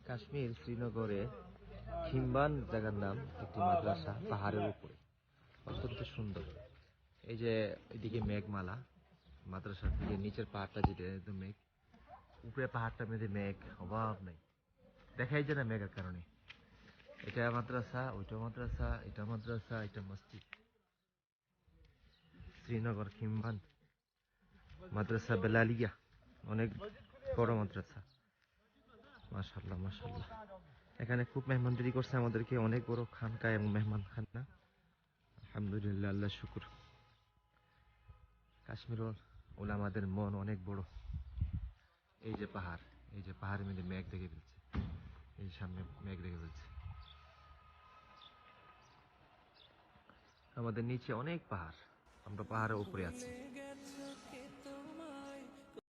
কাশ্মীর শ্রীনগরে খিম্বান জায়গার নাম, একটি মাদ্রাসা পাহাড়ের উপরে, অত্যন্ত সুন্দর। এই যে এদিকে মেঘমালা, মাদ্রাসার দিকে নিচের পাহাড়টা যেটা একদম মেঘ, উপরে পাহাড়টার মধ্যে মেঘ, অভাব নাই, দেখাই যায় না মেঘের কারণে। এটা মাদ্রাসা, ওইটা মাদ্রাসা, এটা মাদ্রাসা, এটা মসজিদ। শ্রীনগর খিম্বান মাদ্রাসা বেলালিয়া, অনেক বড় মাদ্রাসা। মাশাআল্লাহ মাশাআল্লাহ। এখানে খুব মেহমানদারি করছে আমাদেরকে, অনেক বড় খানকা এবং মেহমান খানা। আলহামদুলিল্লাহ, আল্লাহ শুকুর। কাশ্মীর ওলামাদের মন অনেক বড়। এই যে পাহাড়, এই যে পাহাড়ের মধ্যে মেঘ দেখে ফেলছে, এই সামনে মেঘ দেখে ফেলছে। আমাদের নিচে অনেক পাহাড়, আমরা পাহাড়ের উপরে আছি।